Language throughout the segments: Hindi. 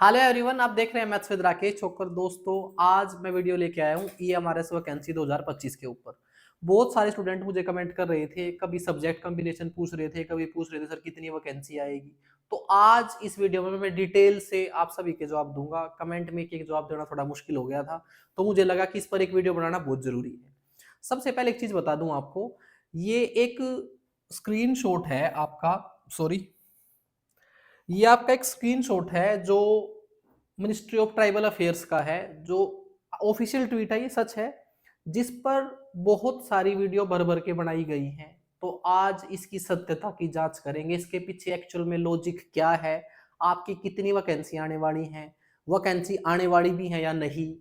हेलो एवरीवन, आप देख रहे हैं मैथ्स विद राकेश छोकर। दोस्तों, आज मैं वीडियो लेके आया हूँ ईएमआरएस वैकेंसी 2025 के ऊपर। बहुत सारे स्टूडेंट मुझे कमेंट कर रहे थे, कभी सब्जेक्ट कॉम्बिनेशन पूछ रहे थे, कभी पूछ रहे थे सर कितनी वैकेंसी आएगी। तो आज इस वीडियो में मैं डिटेल से आप सभी के जवाब दूंगा। कमेंट में एक जवाब देना थोड़ा मुश्किल हो गया था, तो मुझे लगा कि इस पर एक वीडियो बनाना बहुत जरूरी है। सबसे पहले एक चीज बता दूं आपको, ये एक स्क्रीनशॉट है आपका, सॉरी, ये आपका एक स्क्रीनशॉट है जो मिनिस्ट्री ऑफ ट्राइबल अफेयर्स का है, जो ऑफिशियल ट्वीट है, ये सच है, जिस पर बहुत सारी वीडियो भर भर के बनाई गई हैं। तो आज इसकी सत्यता की जांच करेंगे, इसके पीछे एक्चुअल में लॉजिक क्या है, आपकी कितनी वैकेंसी आने वाली हैं, वैकेंसी आने वाली भी है या नहीं,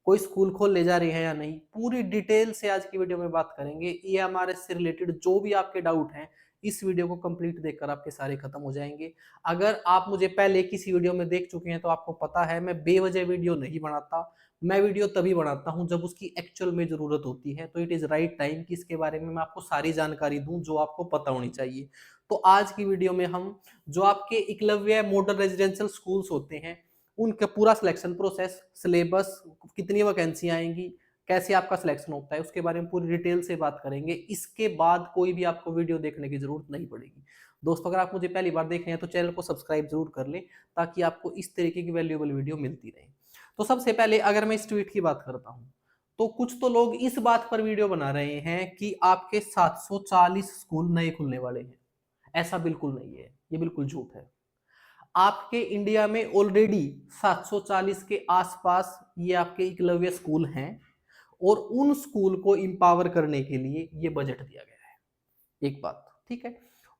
कोई स्कूल खोल ले जा रही है या नहीं, पूरी डिटेल से आज की वीडियो में बात करेंगे। ईएमआरएस से रिलेटेड जो भी आपके डाउट हैं, इस वीडियो को कंप्लीट देखकर आपके सारे खत्म हो जाएंगे। अगर आप मुझे पहले किसी वीडियो में देख चुके हैं तो आपको पता है मैं बेवजह वीडियो नहीं बनाता। मैं वीडियो तभी बनाता हूं जब उसकी एक्चुअल में जरूरत होती है। तो इट इज राइट टाइम कि इसके बारे में मैं आपको सारी जानकारी दूं जो आपको पता होनी चाहिए। तो आज की वीडियो में हम जो आपके एकलव्य मॉडल रेजिडेंशियल स्कूल्स होते हैं, उनका पूरा सिलेक्शन प्रोसेस, सिलेबस, कितनी वैकेंसी आएंगी, कैसे आपका सिलेक्शन होता है, उसके बारे में पूरी डिटेल से बात करेंगे। इसके बाद कोई भी आपको वीडियो देखने की जरूरत नहीं पड़ेगी। दोस्तों, अगर आप मुझे पहली बार देख रहे हैं तो चैनल को सब्सक्राइब जरूर कर लें, ताकि आपको इस तरीके की वैल्यूएबल वीडियो मिलती रहे। तो सबसे पहले अगर मैं इस ट्वीट की बात करता हूं, तो कुछ तो लोग इस बात पर वीडियो बना रहे हैं कि आपके 740 स्कूल नए खुलने वाले हैं। ऐसा बिल्कुल नहीं है, ये बिल्कुल झूठ है। आपके इंडिया में ऑलरेडी 740 के आसपास ये आपके एकलव्य स्कूल हैं, और उन स्कूल को इंपावर करने के लिए ये बजट दिया गया है। एक बात ठीक है।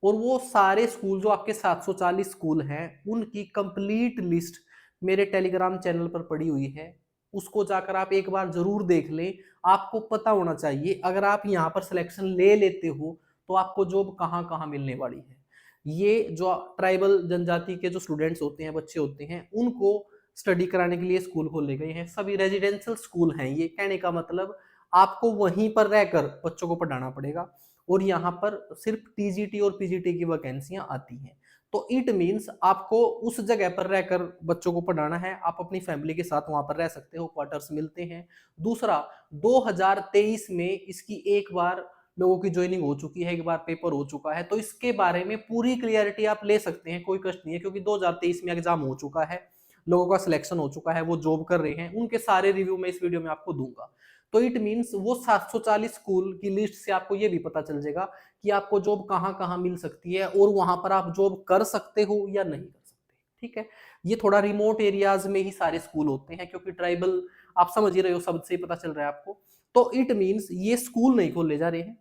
और वो सारे स्कूल जो आपके 740 स्कूल हैं, उनकी कंप्लीट लिस्ट मेरे टेलीग्राम चैनल पर पड़ी हुई है। उसको जाकर आप एक बार जरूर देख लें। आपको पता होना चाहिए, अगर आप यहाँ पर सिलेक्शन ले लेते हो तो आपको जॉब कहाँ कहाँ मिलने वाली है। ये जो ट्राइबल जनजाति के जो स्टूडेंट्स होते हैं, बच्चे होते हैं, उनको स्टडी कराने के लिए स्कूल खोले गए हैं। सभी रेजिडेंशियल स्कूल हैं। ये कहने का मतलब आपको वहीं पर रहकर बच्चों को पढ़ाना पड़ेगा, और यहाँ पर सिर्फ टीजीटी और पीजीटी की वैकेंसियां आती हैं। तो इट मींस आपको उस जगह पर रहकर बच्चों को पढ़ाना है। आप अपनी फैमिली के साथ वहां पर रह सकते हो, क्वार्टर्स मिलते हैं। दूसरा, 2023 में इसकी एक बार लोगों की ज्वाइनिंग हो चुकी है, एक बार पेपर हो चुका है, तो इसके बारे में पूरी क्लियरिटी आप ले सकते हैं, कोई कष्ट नहीं है, क्योंकि 2023 में एग्जाम हो चुका है, लोगों का सिलेक्शन हो चुका है, वो जॉब कर रहे हैं, उनके सारे रिव्यू में इस वीडियो में आपको दूंगा। तो इट मींस वो 740 स्कूल की लिस्ट से आपको ये भी पता चल जाएगा कि आपको जॉब कहाँ कहाँ मिल सकती है, और वहां पर आप जॉब कर सकते हो या नहीं कर सकते। ठीक है। ये थोड़ा रिमोट एरियाज में ही सारे स्कूल होते हैं, क्योंकि ट्राइबल, आप समझ ही रहे हो, शब्द से ही पता चल रहा है आपको। तो इट मींस ये स्कूल नहीं खोले जा रहे हैं।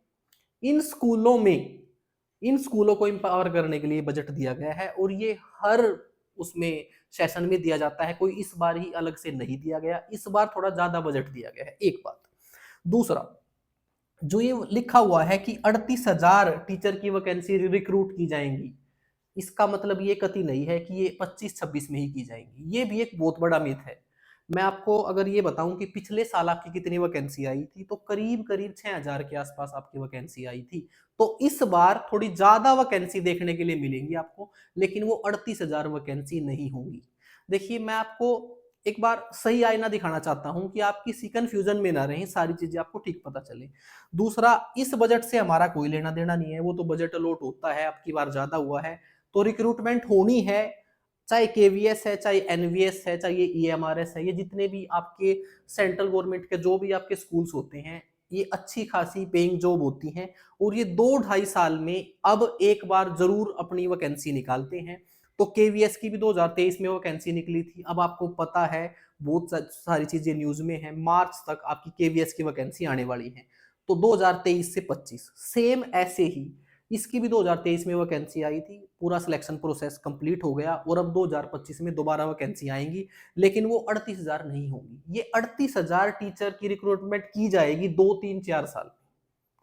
इन स्कूलों में, इन स्कूलों को एम्पावर करने के लिए बजट दिया गया है, और ये हर उसमें सेशन में दिया जाता है, कोई इस बार ही अलग से नहीं दिया गया। इस बार थोड़ा ज्यादा बजट दिया गया है, एक बात। दूसरा, जो ये लिखा हुआ है कि 38,000 टीचर की वैकेंसी रिक्रूट की जाएंगी, इसका मतलब ये कतई नहीं है कि ये 25-26 में ही की जाएंगी। ये भी एक बहुत बड़ा मिथ है। मैं आपको अगर ये बताऊं कि पिछले साल आपकी कितनी वैकेंसी आई थी, तो करीब करीब 6,000 के आसपास आपकी वैकेंसी आई थी। तो इस बार थोड़ी ज्यादा वैकेंसी देखने के लिए मिलेंगी आपको, लेकिन वो 38,000 वैकेंसी नहीं होंगी। देखिए, मैं आपको एक बार सही आईना दिखाना चाहता हूं कि आप किसी कंफ्यूजन में ना रहें, सारी चीजें आपको ठीक पता चले। दूसरा, इस बजट से हमारा कोई लेना देना नहीं है, वो तो बजट अलॉट होता है, आपकी बार ज्यादा हुआ है तो रिक्रूटमेंट होनी है। चाहे केवीएस है, चाहे एनवीएस है, चाहे ईएमआरएस है, ये जितने भी आपके सेंट्रल गवर्नमेंट के जो भी आपके स्कूल्स होते हैं, ये अच्छी खासी पेइंग जॉब होती हैं, और ये 2-2.5 साल में अब एक बार जरूर अपनी वैकेंसी निकालते हैं। तो केवीएस की भी 2023 में वैकेंसी निकली थी। अब आपको पता है, बहुत सारी चीजें न्यूज में है, मार्च तक आपकी केवीएस की वैकेंसी आने वाली है। तो 2023 से 25 सेम ऐसे ही इसकी भी 2023 में वैकेंसी आई थी, पूरा सिलेक्शन प्रोसेस कंप्लीट हो गया, और अब 2025 में दोबारा वैकेंसी आएंगी, लेकिन वो 38,000 नहीं होगी। ये 38,000 टीचर की रिक्रूटमेंट की जाएगी 2-3-4 साल।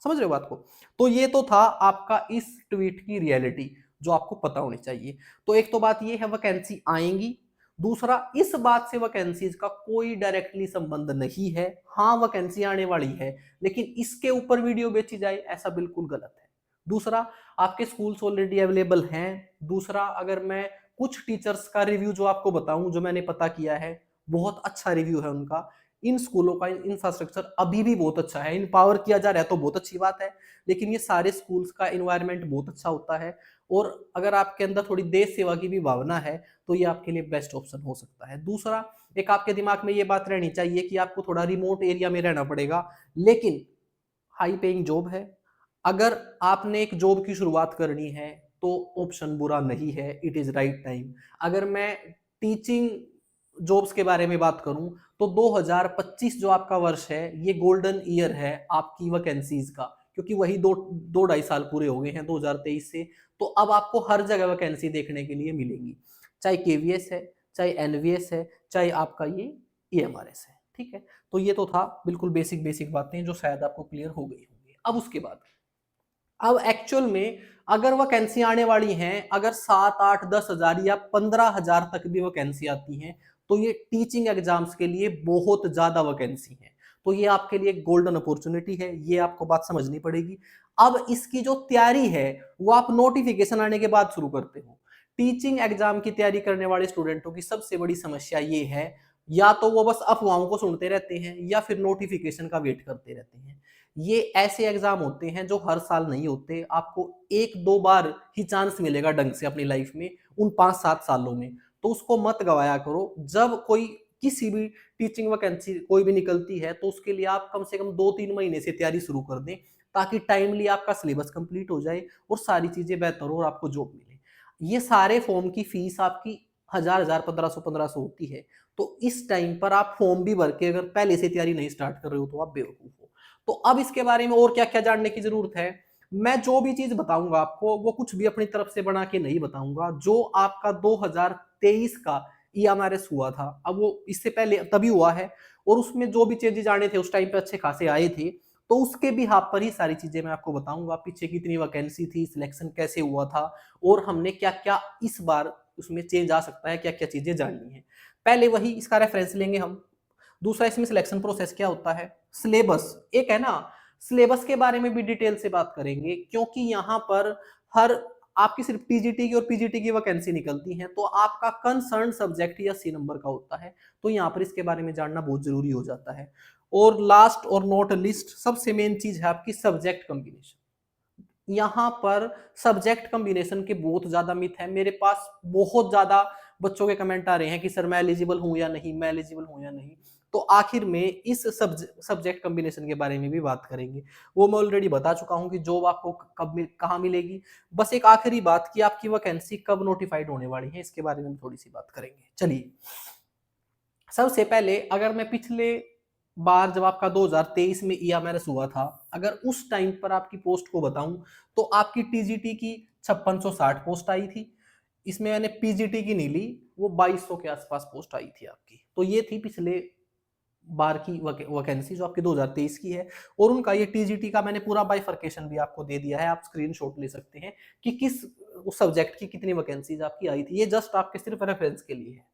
समझ रहे हो बात को? तो ये तो था आपका इस ट्वीट की रियलिटी, जो आपको पता होनी चाहिए। तो एक तो बात ये है, वैकेंसी आएंगी। दूसरा, इस बात से वैकेंसीज का कोई डायरेक्टली संबंध नहीं है। हाँ, वैकेंसी आने वाली है, लेकिन इसके ऊपर वीडियो बेची जाए, ऐसा बिल्कुल गलत है। दूसरा, आपके स्कूल्स ऑलरेडी अवेलेबल हैं। दूसरा, अगर मैं कुछ टीचर्स का रिव्यू जो आपको बताऊं, जो मैंने पता किया है, बहुत अच्छा रिव्यू है उनका। इन स्कूलों का इंफ्रास्ट्रक्चर अभी भी बहुत अच्छा है, इम्पावर किया जा रहा है तो बहुत अच्छी बात है, लेकिन ये सारे स्कूल्स का इन्वायरमेंट बहुत अच्छा होता है। और अगर आपके अंदर थोड़ी देश सेवा की भी भावना है तो ये आपके लिए बेस्ट ऑप्शन हो सकता है। दूसरा, एक आपके दिमाग में ये बात रहनी चाहिए कि आपको थोड़ा रिमोट एरिया में रहना पड़ेगा, लेकिन हाई पेइंग जॉब है। अगर आपने एक जॉब की शुरुआत करनी है तो ऑप्शन बुरा नहीं है, इट इज राइट टाइम। अगर मैं टीचिंग जॉब्स के बारे में बात करूं तो 2025 जो आपका वर्ष है ये गोल्डन ईयर है आपकी वैकेंसीज का, क्योंकि वही दो ढाई साल पूरे हो गए हैं 2023 से। तो अब आपको हर जगह वैकेंसी देखने के लिए मिलेंगी, चाहे केवीएस है, चाहे एनवीएस है, चाहे आपका ये ईएमआरएस है। ठीक है, तो ये तो था बिल्कुल बेसिक बेसिक बातें जो शायद आपको क्लियर हो गई होंगी। अब उसके बाद, अब एक्चुअल में अगर वैकेंसी आने वाली हैं, अगर 7 8 10 हजार या 15 हजार तक भी वैकेंसी आती हैं, तो ये टीचिंग एग्जाम्स के लिए बहुत ज्यादा वैकेंसी है। तो ये आपके लिए गोल्डन अपॉर्चुनिटी है, ये आपको बात समझनी पड़ेगी। अब इसकी जो तैयारी है वो आप नोटिफिकेशन आने के बाद शुरू करते हो। टीचिंग एग्जाम की तैयारी करने वाले स्टूडेंटों की सबसे बड़ी समस्या ये है, या तो वो बस अफवाहों को सुनते रहते हैं या फिर नोटिफिकेशन का वेट करते रहते हैं। ये ऐसे एग्जाम होते हैं जो हर साल नहीं होते, आपको एक दो बार ही चांस मिलेगा ढंग से अपनी लाइफ में उन 5 7 सालों में। तो उसको मत गवाया करो। जब कोई किसी भी टीचिंग वैकेंसी कोई भी निकलती है तो उसके लिए आप कम से कम 2 3 महीने से तैयारी शुरू कर दें, ताकि टाइमली आपका सिलेबस कंप्लीट हो जाए और सारी चीजें बेहतर हो और आपको जॉब मिले। ये सारे फॉर्म की फीस आपकी 1000 1000 1500 होती है। तो इस टाइम पर आप फॉर्म भी भर के अगर पहले से तैयारी नहीं स्टार्ट कर रहे हो तो आप बेवकूफ हो। तो अब इसके बारे में और क्या क्या जानने की जरूरत है। मैं जो भी चीज बताऊंगा आपको वो कुछ भी अपनी तरफ से बना के नहीं बताऊंगा। जो आपका 2023 का ईएमआरएस हुआ था, अब वो इससे पहले तभी हुआ है, और उसमें जो भी चेंजेस आने थे उस टाइम पे अच्छे खासे आए थे। तो उसके भी हाथ पर ही सारी चीजें मैं आपको बताऊंगा, पीछे कितनी वैकेंसी थी, सिलेक्शन कैसे हुआ था, और हमने क्या क्या इस बार उसमें चेंज आ सकता है, क्या क्या चीजें जाननी है। पहले वही इसका रेफरेंस लेंगे हम। दूसरा, इसमें सिलेक्शन प्रोसेस क्या होता है, सिलेबस एक है ना, सिलेबस के बारे में भी डिटेल से बात करेंगे, क्योंकि यहाँ पर हर आपकी सिर्फ टीजीटी की और पीजीटी की वैकेंसी निकलती है, तो आपका कंसर्न सब्जेक्ट या सी नंबर का होता है। तो यहाँ पर इसके बारे में जानना बहुत जरूरी हो जाता है। और लास्ट और नॉट लिस्ट, सबसे मेन चीज है आपकी सब्जेक्ट कॉम्बिनेशन। यहाँ पर सब्जेक्ट कॉम्बिनेशन के बहुत ज्यादा मिथ है। मेरे पास बहुत ज्यादा बच्चों के कमेंट आ रहे हैं कि सर मैं एलिजिबल हूं या नहीं, मैं एलिजिबल हूं या नहीं। तो आखिर में इस सब्जेक्ट कॉम्बिनेशन के बारे में भी बात करेंगे। वो मैं ऑलरेडी बता चुका हूं कि जॉब आपको कब कहाँ मिलेगी। बस एक आखिरी बात कि आपकी वैकेंसी कब नोटिफाइड होने वाली है, इसके बारे में थोड़ी सी बात करेंगे। चलिए, सबसे पहले अगर मैं पिछले बार जब आपका 2023 में ईएमआरएस हुआ था, अगर उस टाइम पर आपकी पोस्ट को बताऊं तो आपकी टीजीटी की 5660 पोस्ट आई थी। इसमें मैंने पीजीटी की नहीं ली, वो 2200 के आसपास पोस्ट आई थी आपकी। तो ये थी पिछले बार की वैकेंसी जो आपकी 2023 की है। और उनका ये टीजीटी का मैंने पूरा बाइफर्केशन भी आपको दे दिया है, आप स्क्रीनशॉट ले सकते हैं कि किस उस सब्जेक्ट की कितनी वैकेंसीज आपकी आई थी। ये जस्ट आपके सिर्फ रेफरेंस के लिए है।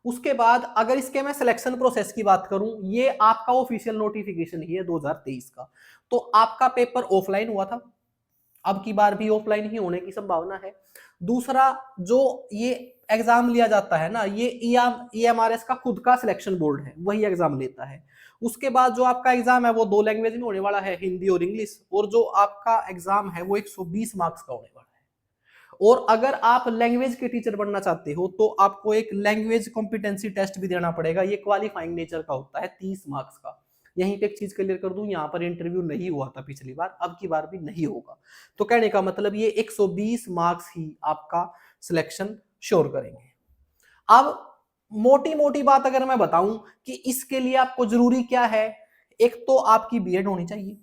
उसके बाद अगर इसके मैं सिलेक्शन प्रोसेस की बात करूं, ये आपका ऑफिशियल नोटिफिकेशन ही है 2023 का। तो आपका पेपर ऑफलाइन हुआ था, अब की बार भी ऑफलाइन ही होने की संभावना है। दूसरा, जो ये एग्जाम लिया जाता है ना, ये ईएमआरएस का खुद का सिलेक्शन बोर्ड है, वही एग्जाम लेता है। उसके बाद जो आपका एग्जाम है वो 2 लैंग्वेज में होने वाला है, हिंदी और इंग्लिश। और जो आपका एग्जाम है वो 120 मार्क्स का होने वाला है। और अगर आप लैंग्वेज के टीचर बनना चाहते हो तो आपको एक लैंग्वेज कॉम्पिटेंसी टेस्ट भी देना पड़ेगा, ये क्वालिफाइंग नेचर का होता है 30 मार्क्स का। यहीं पे एक चीज क्लियर कर दूं, यहाँ पर इंटरव्यू नहीं हुआ था पिछली बार, अब की बार भी नहीं होगा। तो कहने का मतलब ये 120 मार्क्स ही आपका सिलेक्शन श्योर करेंगे। अब मोटी मोटी बात अगर मैं बताऊं कि इसके लिए आपको जरूरी क्या है, एक तो आपकी बीएड होनी चाहिए,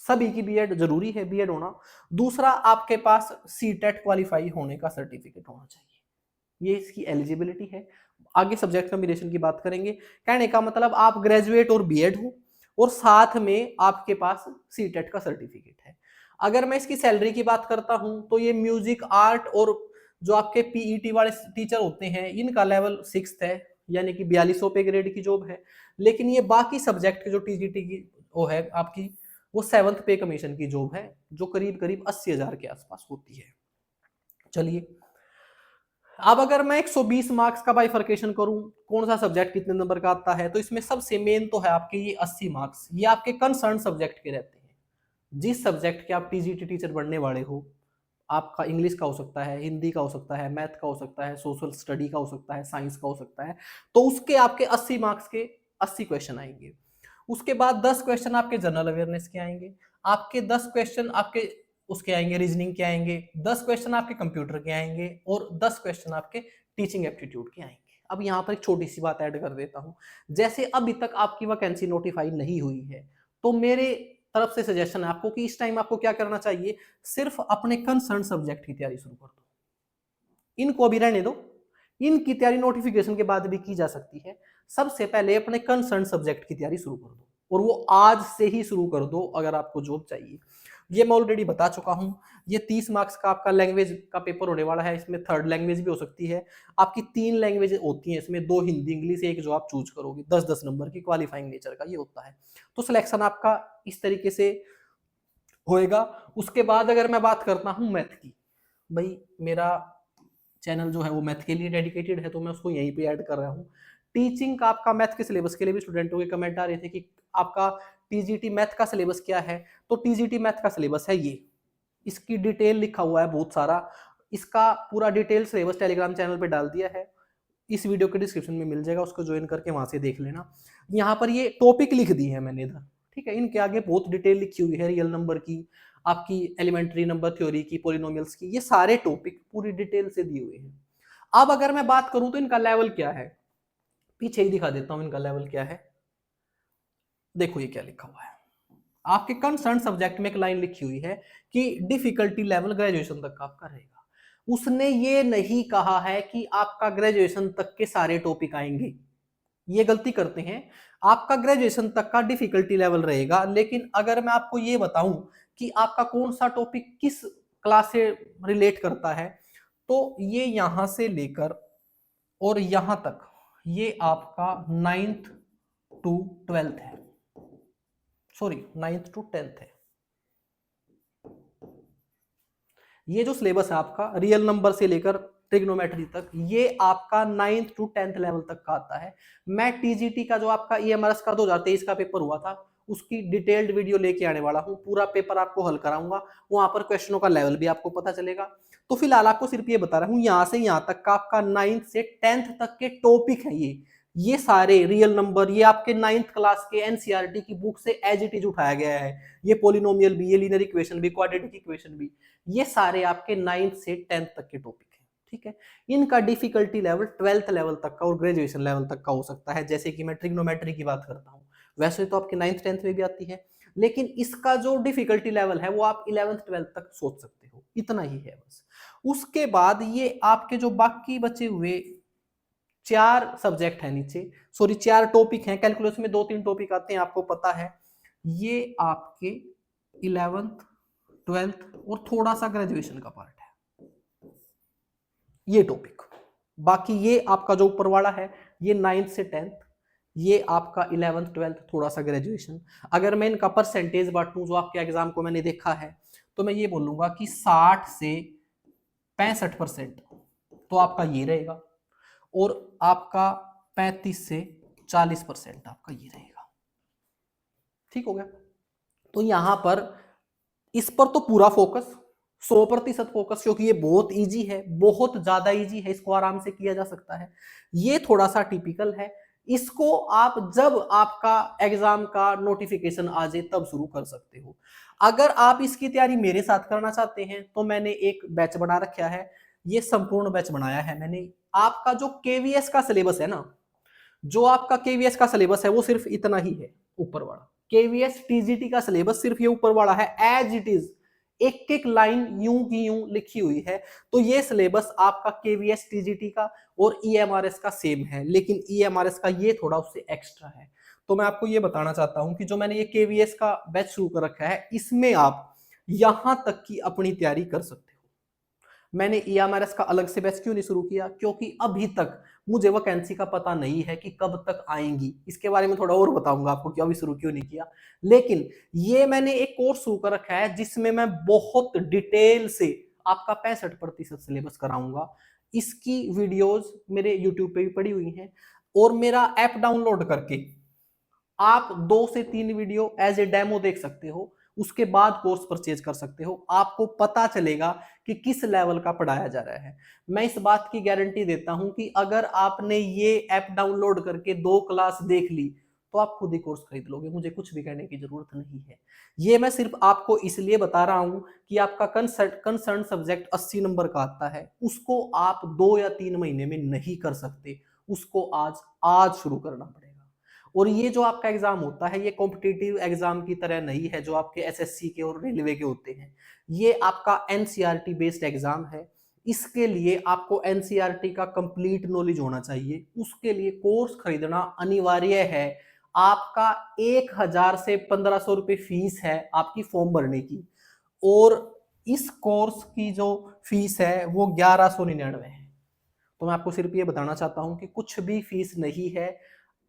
सभी की बीएड जरूरी है, बीएड होना। दूसरा, आपके पास सीटेट क्वालिफाई होने का सर्टिफिकेट होना चाहिए, ये इसकी एलिजिबिलिटी है। आगे सब्जेक्ट कॉम्बिनेशन की बात करेंगे। कहने का मतलब आप ग्रेजुएट और बीएड हो और साथ में आपके पास सीटेट का सर्टिफिकेट है। अगर मैं इसकी सैलरी की बात करता हूं तो ये म्यूजिक, आर्ट और जो आपके पीईटी वाले टीचर होते हैं इनका लेवल 6 है, यानी कि 4200 पे ग्रेड की जॉब है। लेकिन ये बाकी सब्जेक्ट की जो टीजीटी की वो है आपकी, वो 7th पे कमीशन की जॉब है, जो करीब करीब 80,000 के आसपास होती है। चलिए, अब अगर मैं 120 मार्क्स का बाइफर्केशन करूं, कौन सा सब्जेक्ट कितने नंबर का आता है, तो इसमें सबसे मेन तो है आपके ये 80 मार्क्स, ये आपके कंसर्न सब्जेक्ट के रहते हैं। जिस सब्जेक्ट के आप टीजीटी टीचर बनने वाले हो, आपका इंग्लिश का हो सकता है, हिंदी का हो सकता है, मैथ का हो सकता है, सोशल स्टडी का हो सकता है, साइंस का हो सकता है, तो उसके आपके 80 मार्क्स के 80 क्वेश्चन आएंगे। उसके बाद 10 क्वेश्चन आपके जनरल अवेयरनेस के आएंगे, आपके 10 क्वेश्चन आपके उसके आएंगे रीजनिंग के आएंगे, 10 क्वेश्चन आपके कंप्यूटर के आएंगे और 10 क्वेश्चन आपके टीचिंग एप्टीट्यूड के आएंगे। अब यहाँ पर एक छोटी सी बात ऐड कर देता हूँ, जैसे अभी तक आपकी वैकेंसी नोटिफाई नहीं हुई है, तो मेरे तरफ से सजेशन है आपको कि इस टाइम आपको क्या करना चाहिए, सिर्फ अपने कंसर्न सब्जेक्ट की तैयारी शुरू कर दो, इनको अभी रहने दो, इनकी तैयारी नोटिफिकेशन के बाद भी की जा सकती है। सबसे पहले अपने कंसर्न सब्जेक्ट की तैयारी शुरू कर दो, और वो आज से ही शुरू कर दो अगर आपको जॉब चाहिए। ये मैं ऑलरेडी बता चुका हूं, ये 30 मार्क्स का आपका लैंग्वेज का पेपर होने वाला है, इसमें थर्ड लैंग्वेज भी हो सकती है। आपकी 3 लैंग्वेज होती हैं इसमें, 2 हिंदी इंग्लिश, एक जो आप चूज करोगे, 10-10 नंबर की क्वालिफाइंग नेचर का ये होता है। तो सिलेक्शन आपका इस तरीके से होएगा। उसके बाद अगर मैं बात करता हूं मैथ की, भाई मेरा चैनल जो है वो मैथ के लिए डेडिकेटेड है, तो मैं उसको यहीं पे ऐड कर रहा हूँ। टीचिंग का आपका मैथ के सिलेबस के लिए भी स्टूडेंटों के कमेंट आ रहे थे कि आपका टीजीटी मैथ का सिलेबस क्या है, तो टीजीटी मैथ का सिलेबस है ये, इसकी डिटेल लिखा हुआ है बहुत सारा, इसका पूरा डिटेल सिलेबस टेलीग्राम चैनल पे डाल दिया है, इस वीडियो के डिस्क्रिप्शन में मिल जाएगा, उसको ज्वाइन करके वहां से देख लेना। यहाँ पर ये टॉपिक लिख दी है मैंने इधर, ठीक है, इनके आगे बहुत डिटेल लिखी हुई है, रियल नंबर की, आपकी एलिमेंट्री नंबर थ्योरी की, पोलिनोमियल्स की, ये सारे टॉपिक पूरी डिटेल से दिए हुए हैं। अब अगर मैं बात करूं तो इनका लेवल क्या है, पीछे ही दिखा देता हूं इनका लेवल क्या है। देखो ये क्या लिखा हुआ है, आपके कंसर्न सब्जेक्ट में एक लाइन लिखी हुई है कि डिफिकल्टी लेवल ग्रेजुएशन तक का आपका रहेगा। उसने ये नहीं कहा है कि आपका ग्रेजुएशन तक के सारे टॉपिक आएंगे, ये गलती करते हैं। आपका ग्रेजुएशन तक का डिफिकल्टी लेवल रहेगा, लेकिन अगर मैं आपको ये बताऊं कि आपका कौन सा टॉपिक किस क्लास से रिलेट करता है, तो ये यहां से लेकर और यहां तक ये आपका 9th टू 12th है, सॉरी 9th टू 10th है। ये जो सिलेबस है आपका रियल नंबर से लेकर ट्रिग्नोमेट्री तक, ये आपका 9th टू 10th लेवल तक का आता है। मैं टीजीटी का जो आपका ईएमआरएस का 2023 का पेपर हुआ था, उसकी डिटेल्ड वीडियो लेके आने वाला हूं, पूरा पेपर आपको हल कराऊंगा, वहां पर क्वेश्चनों का लेवल भी आपको पता चलेगा। तो फिलहाल आपको सिर्फ ये बता रहा हूं, यहां से यहां तक का आपका 9th से 10th तक के टॉपिक है ये सारे रियल नंबर, ये आपके 9th क्लास के एनसीईआरटी की बुक से एज इट इज उठाया गया है। ये पोलिनोमियल भी, ये लीनियर इक्वेशन भी, क्वाड्रेटिक इक्वेशन भी, ये सारे आपके 9th से 10th तक के टॉपिक हैं, ठीक है। इनका डिफिकल्टी लेवल 12th लेवल तक का और ग्रेजुएशन लेवल तक का हो सकता है, जैसे कि मैं ट्रिग्नोमेट्री की बात करता हूँ, वैसे तो आपके 9th 10th में भी आती है, लेकिन इसका जो डिफिकल्टी लेवल है वो आप 11th 12th तक सोच सकते हो, इतना ही है बस। उसके बाद ये आपके जो बाकी बचे हुए 4 सब्जेक्ट है नीचे, सॉरी 4 टॉपिक हैं, कैलकुलस में 2-3 टॉपिक आते हैं आपको पता है, ये आपके 11th 12th और थोड़ा सा ग्रेजुएशन का पार्ट है, ये टॉपिक। बाकी ये आपका जो ऊपर वाला है ये 9th से 10th, ये आपका 11th 12th थोड़ा सा ग्रेजुएशन। अगर मैं इनका परसेंटेज बांटूं जो आपके एग्जाम को मैंने देखा है, तो मैं ये बोलूंगा कि 60 से 65% तो आपका ये रहेगा, और आपका 35 से 40% आपका ये रहेगा, ठीक हो गया। तो यहां पर इस पर तो पूरा फोकस, 100% फोकस, क्योंकि ये बहुत इजी है, बहुत ज्यादा इजी है, इसको आराम से किया जा सकता है। ये थोड़ा सा टिपिकल है, इसको आप जब आपका एग्जाम का नोटिफिकेशन आ जाए तब शुरू कर सकते हो। अगर आप इसकी तैयारी मेरे साथ करना चाहते हैं तो मैंने एक बैच बना रखा है, ये संपूर्ण बैच बनाया है मैंने। आपका जो केवीएस का सिलेबस है ना, जो आपका केवीएस का सिलेबस है वो सिर्फ इतना ही है, ऊपर वाला केवीएस टीजीटी का सिलेबस सिर्फ ये ऊपर वाला है, एज इट इज, एक एक लाइन यूं की यूं लिखी हुई है। तो ये सिलेबस आपका केवीएस टीजीटी का और ईएमआरएस का सेम है, लेकिन ईएमआरएस का ये थोड़ा उससे एक्स्ट्रा है। तो मैं आपको ये बताना चाहता हूं कि जो मैंने ये केवीएस का बैच शुरू कर रखा है, इसमें आप यहां तक की अपनी तैयारी कर सकते हो। मैंने ईएमआरएस का अलग से बैच क्यों नहीं शुरू किया, क्योंकि अभी तक मुझे वैकेंसी का पता नहीं है कि कब तक आएंगी, इसके बारे में थोड़ा और बताऊंगा आपको कि अभी शुरू क्यों नहीं किया। लेकिन ये मैंने एक कोर्स शुरू कर रखा है जिसमें मैं बहुत डिटेल से आपका 65% सिलेबस कराऊंगा, इसकी वीडियोस मेरे यूट्यूब पे भी पड़ी हुई हैं, और मेरा ऐप डाउनलोड करके आप 2 से 3 वीडियो एज ए डेमो देख सकते हो, उसके बाद कोर्स परचेज कर सकते हो। आपको पता चलेगा कि किस लेवल का पढ़ाया जा रहा है। मैं इस बात की गारंटी देता हूं कि अगर आपने ये ऐप डाउनलोड करके 2 क्लास देख ली तो आप खुद ही कोर्स खरीद लोगे, मुझे कुछ भी कहने की जरूरत नहीं है। ये मैं सिर्फ आपको इसलिए बता रहा हूं कि आपका कंसर्न सब्जेक्ट 80 नंबर का आता है, उसको आप 2 या 3 महीने में नहीं कर सकते, उसको आज शुरू करना पड़ेगा। और ये जो आपका एग्जाम होता है, ये कॉम्पिटिटिव एग्जाम की तरह नहीं है जो आपके एसएससी के और रेलवे के होते हैं। ये आपका एनसीईआरटी बेस्ड एग्जाम है। इसके लिए आपको एनसीईआरटी का कंप्लीट नॉलेज होना चाहिए, उसके लिए कोर्स खरीदना अनिवार्य है। आपका 1000 से 1500 रुपए फीस है आपकी फॉर्म भरने की, और इस कोर्स की जो फीस है वो 1199 है। तो मैं आपको सिर्फ ये बताना चाहता हूं कि कुछ भी फीस नहीं है।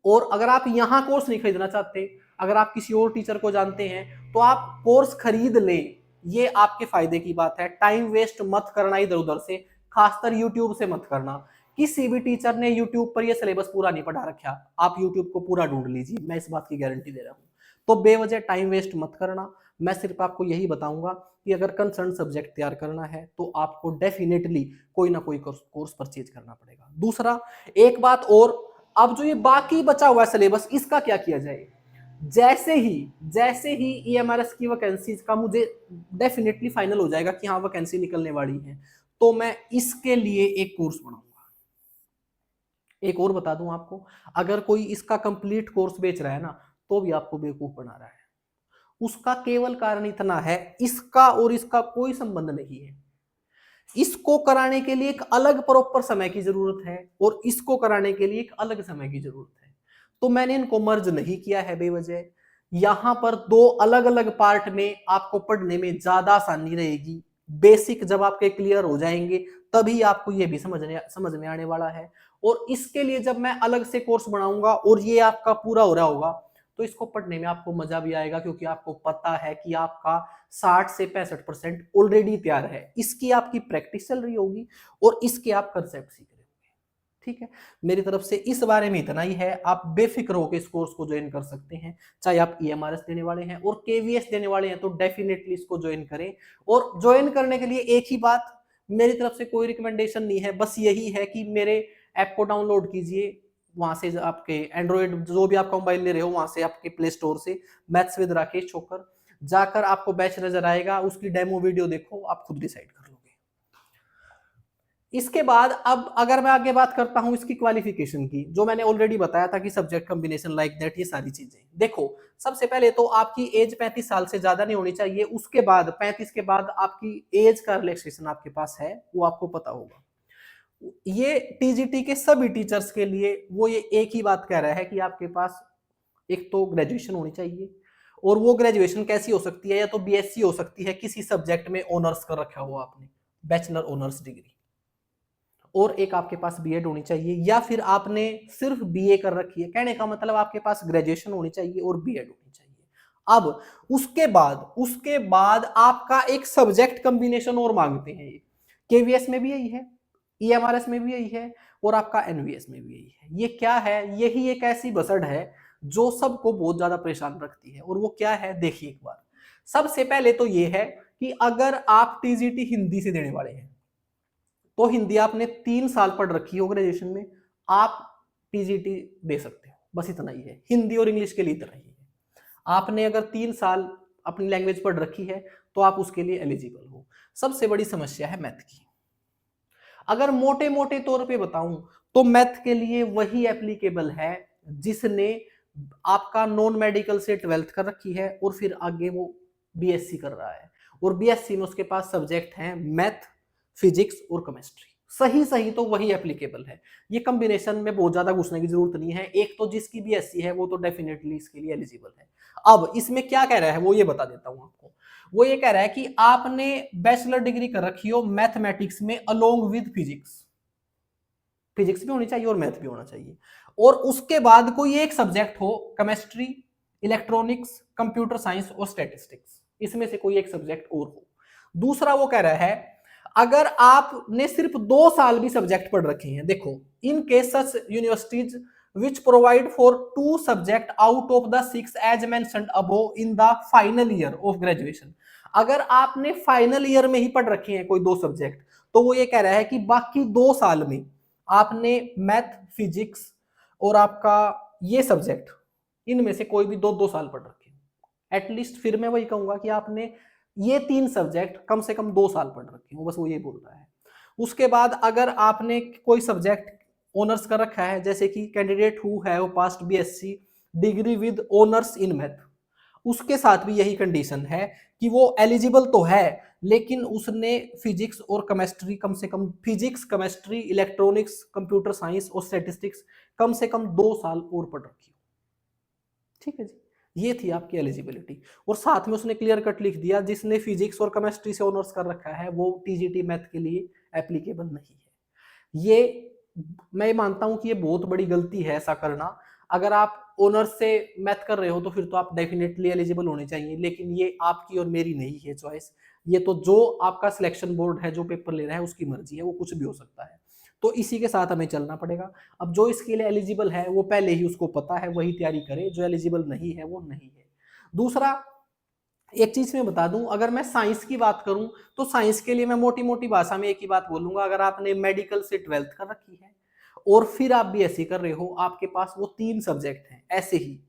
और अगर आप यहां कोर्स नहीं खरीदना चाहते, अगर आप किसी और टीचर को जानते हैं तो आप कोर्स खरीद लें, ये आपके फायदे की बात है। टाइम वेस्ट मत करना इधर उधर से, खासकर यूट्यूब से मत करना। किसी भी टीचर ने यूट्यूब पर ये सिलेबस पूरा नहीं पढ़ा रखा, आप यूट्यूब को पूरा ढूंढ लीजिए, मैं इस बात की गारंटी दे रहा हूं। तो बेवजह टाइम वेस्ट मत करना। मैं सिर्फ आपको यही बताऊंगा कि अगर कंसर्न सब्जेक्ट तैयार करना है तो आपको डेफिनेटली कोई ना कोई कोर्स परचेज करना पड़ेगा। दूसरा, एक बात और, अब जो ये बाकी बचा हुआ सिलेबस, इसका क्या किया जाए? जैसे ही ईएमआरएस की वैकेंसीज का मुझे डेफिनेटली फाइनल हो जाएगा कि हाँ वैकेंसी निकलने वाली है, तो मैं इसके लिए एक कोर्स बनाऊंगा। एक और बता दूं आपको, अगर कोई इसका कंप्लीट कोर्स बेच रहा है ना, तो भी आपको बेवकूफ बना रहा है। उसका केवल कारण इतना है, इसका और इसका कोई संबंध नहीं है। इसको कराने के लिए एक अलग प्रॉपर समय की जरूरत है, और इसको कराने के लिए एक अलग समय की जरूरत है। तो मैंने इनको मर्ज नहीं किया है बेवजह। यहां पर 2 अलग-अलग पार्ट में आपको पढ़ने में ज्यादा आसानी रहेगी। बेसिक जब आपके क्लियर हो जाएंगे तभी आपको ये भी समझ में आने वाला है। और इसके लिए जब मैं अलग से कोर्स बनाऊंगा और ये आपका पूरा हो रहा होगा, तो इसको पढ़ने में आपको मजा भी आएगा, क्योंकि आपको पता है कि आपका 60 से 65% ऑलरेडी तैयार है। इसकी आपकी प्रैक्टिस चल रही होगी और इसके आप कंसेप्ट सीख रहे होंगे। ठीक है, मेरी तरफ से इस बारे में इतना ही है। आप बेफिक्र होकर इस कोर्स को ज्वाइन कर सकते हैं, चाहे आप ईएमआरएस देने वाले हैं और केवीएस देने वाले हैं तो डेफिनेटली इसको ज्वाइन करें। और ज्वाइन करने के लिए एक ही बात, मेरी तरफ से कोई रिकमेंडेशन नहीं है, बस यही है कि मेरे ऐप को डाउनलोड कीजिए, वहां से आपके एंड्रॉइड जो भी आपका मोबाइल ले रहे हो वहां से आपके प्ले स्टोर से मैथ्स विद राकेश छोकर जाकर आपको बैच नजर आएगा, उसकी डेमो वीडियो देखो, आप खुद डिसाइड कर लोगे। इसके बाद अब अगर मैं आगे बात करता हूं इसकी क्वालिफिकेशन की, जो मैंने ऑलरेडी बताया था कि सब्जेक्ट कॉम्बिनेशन लाइक दैट, ये सारी चीजें देखो। सबसे पहले तो आपकी एज 35 साल से ज्यादा नहीं होनी चाहिए। उसके बाद 35 के बाद आपकी एज का रिलैक्सेशन आपके पास है, वो आपको पता होगा। ये टीजीटी के सभी टीचर्स के लिए वो ये एक ही बात कह रहा है कि आपके पास एक तो ग्रेजुएशन होनी चाहिए, और वो ग्रेजुएशन कैसी हो सकती है, या तो बीएससी हो सकती है, किसी सब्जेक्ट में ऑनर्स कर रखा हो आपने, बैचलर ऑनर्स डिग्री, और एक आपके पास बीएड होनी चाहिए, या फिर आपने सिर्फ बीए कर रखी है। कहने का मतलब आपके पास ग्रेजुएशन होनी चाहिए और बीएड होनी चाहिए। अब उसके बाद आपका एक सब्जेक्ट कॉम्बिनेशन और मांगते हैं, ये केवीएस में भी यही है, ईएमआरएस में भी यही है, और आपका एनवीएस में भी यही है। ये क्या है? यही एक ऐसी बसड़ है जो सबको बहुत ज्यादा परेशान रखती है। और वो क्या है, देखिए एक बार। सबसे पहले तो ये है कि अगर आप टीजीटी हिंदी से देने वाले हैं तो हिंदी आपने 3 साल पढ़ रखी हो ग्रेजुएशन में, आप टीजीटी दे सकते हो, बस इतना ही है। हिंदी और इंग्लिश के लिए इतना ही है। आपने अगर 3 साल अपनी लैंग्वेज पढ़ रखी है तो आप उसके लिए एलिजिबल हो। सबसे बड़ी समस्या है मैथ की। अगर मोटे मोटे तौर पे बताऊं तो मैथ के लिए वही एप्लीकेबल है जिसने आपका नॉन मेडिकल से 12th कर रखी है और फिर आगे वो बीएससी कर रहा है, और बीएससी में उसके पास सब्जेक्ट हैं मैथ, फिजिक्स और केमिस्ट्री। सही तो वही एप्लीकेबल है। ये कॉम्बिनेशन में बहुत ज्यादा घुसने की जरूरत नहीं है। एक तो जिसकी बीएससी है वो तो डेफिनेटली इसके लिए एलिजिबल है। अब इसमें क्या कह रहा है वो ये बता देता हूं आपको। वो ये कह रहा है कि आपने बैचलर डिग्री कर रखी हो मैथमेटिक्स में अलोंग विद फिजिक्स, फिजिक्स भी होनी चाहिए और मैथ भी होना चाहिए, और उसके बाद कोई एक सब्जेक्ट हो केमिस्ट्री, इलेक्ट्रॉनिक्स, कंप्यूटर साइंस और स्टैटिस्टिक्स, इसमें से कोई एक सब्जेक्ट और हो। दूसरा वो कह रहा है अगर आपने सिर्फ 2 साल भी सब्जेक्ट पढ़ रखे हैं, देखो in case such universities which provide for 2 subject out of the 6 as mentioned above in the final year of graduation। अगर आपने फाइनल ईयर में ही पढ़ रखे हैं कोई 2 सब्जेक्ट, तो वो ये कह रहा है कि बाकी 2 साल में आपने मैथ, फिजिक्स और आपका ये सब्जेक्ट, इनमें से कोई भी 2-2 साल पढ़ रखे हैं एटलीस्ट। फिर मैं वही कहूंगा कि आपने ये 3 सब्जेक्ट कम से कम 2 साल पढ़ रखे हैं, बस वो ये बोल रहा है। उसके बाद अगर आपने कोई सब्जेक्ट ऑनर्स कर रखा है, जैसे कि candidate who have passed BSc degree with honours in math, उसके साथ भी यही कंडीशन है कि वो एलिजिबल तो है, लेकिन उसने फिजिक्स और केमिस्ट्री कम से कम, physics, chemistry, electronics, computer science और स्टैटिस्टिक्स कम से कम 2 साल और पढ़ रखी हो। ठीक है जी, ये थी आपकी एलिजिबिलिटी। और साथ में उसने क्लियर कट लिख दिया जिसने फिजिक्स और केमिस्ट्री से ऑनर्स कर रखा है वो टीजीटी मैथ के लिए एप्लीकेबल नहीं है। ये मैं मानता हूं कि ये बहुत बड़ी गलती है ऐसा करना। अगर आप ऑनर्स से मैथ कर रहे हो तो फिर तो आप डेफिनेटली एलिजिबल होने चाहिए, लेकिन ये आपकी और मेरी नहीं है चॉइस। ये तो जो आपका सिलेक्शन बोर्ड है जो पेपर ले रहा है उसकी मर्जी है, वो कुछ भी हो सकता है। तो इसी के साथ हमें चलना पड़ेगा। अब जो इसके लिए एलिजिबल है वो पहले ही उसको पता है, वही तैयारी करे, जो एलिजिबल नहीं है वो नहीं है। दूसरा, एक चीज मैं बता दूं, अगर मैं साइंस की बात करूं तो साइंस के लिए मैं मोटी मोटी भाषा में एक ही बात बोलूंगा। अगर आपने मेडिकल से 12th कर रखी है और फिर आप बीएससी कर रहे हो, आपके पास वो 3 सब्जेक्ट हैं ऐसे ही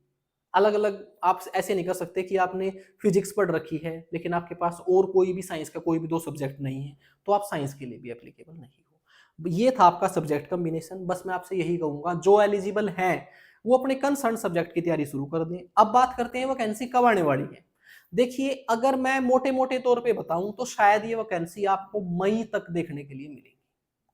अलग अलग। आप ऐसे नहीं कर सकते कि आपने फिजिक्स पढ़ रखी है लेकिन आपके पास और कोई भी साइंस का कोई भी 2 सब्जेक्ट नहीं है, तो आप साइंस के लिए भी एप्लीकेबल नहीं हो। ये था आपका सब्जेक्ट कॉम्बिनेशन। बस मैं आपसे यही कहूंगा जो एलिजिबल हैं वो अपने कंसर्न सब्जेक्ट की तैयारी शुरू कर दें। अब बात करते हैं वैकेंसी कब आने वाली है। देखिए, अगर मैं मोटे मोटे तौर पे बताऊं तो शायद ये वैकेंसी आपको मई तक देखने के लिए मिलेगी,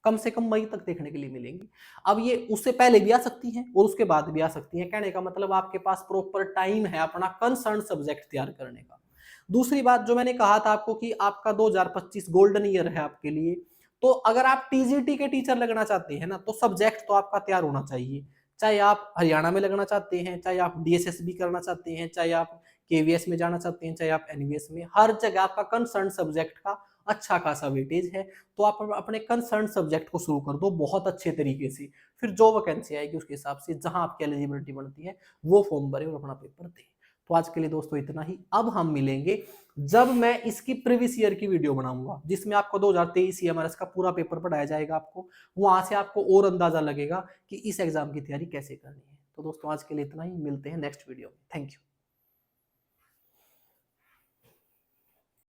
कम से कम मई तक देखने के लिए मिलेंगी। अब ये उससे पहले भी आ सकती हैं और उसके बाद भी आ सकती हैं। कहने का मतलब आपके पास प्रॉपर टाइम है अपना कंसर्न सब्जेक्ट तैयार करने का। दूसरी बात जो मैंने कहा था आपको कि आपका 2025 गोल्डन ईयर है आपके लिए, तो अगर आप टीजीटी के टीचर लगना चाहते हैं ना, तो सब्जेक्ट तो आपका तैयार होना चाहिए। चाहे आप हरियाणा में लगना चाहते हैं, चाहे आप डीएसएसबी करना चाहते हैं, चाहे आप केवीएस में जाना चाहते हैं, चाहे आप एनवीएस में, हर जगह आपका कंसर्न सब्जेक्ट का अच्छा खासा वेटेज है। तो आप अपने कंसर्न सब्जेक्ट को शुरू कर दो बहुत अच्छे तरीके से। फिर जो वैकेंसी आएगी उसके हिसाब से जहां आपकी एलिजिबिलिटी बनती है वो फॉर्म भरे और अपना पेपर दें। तो आज के लिए दोस्तों इतना ही। अब हम मिलेंगे जब मैं इसकी प्रीवियस ईयर की वीडियो बनाऊंगा जिसमें आपको 2023 सीएमआरएस का पूरा पेपर पढ़ाया जाएगा। आपको वहां से आपको और अंदाजा लगेगा कि इस एग्जाम की तैयारी कैसे करनी है। तो दोस्तों आज के लिए इतना ही, मिलते हैं नेक्स्ट वीडियो में। Thank you.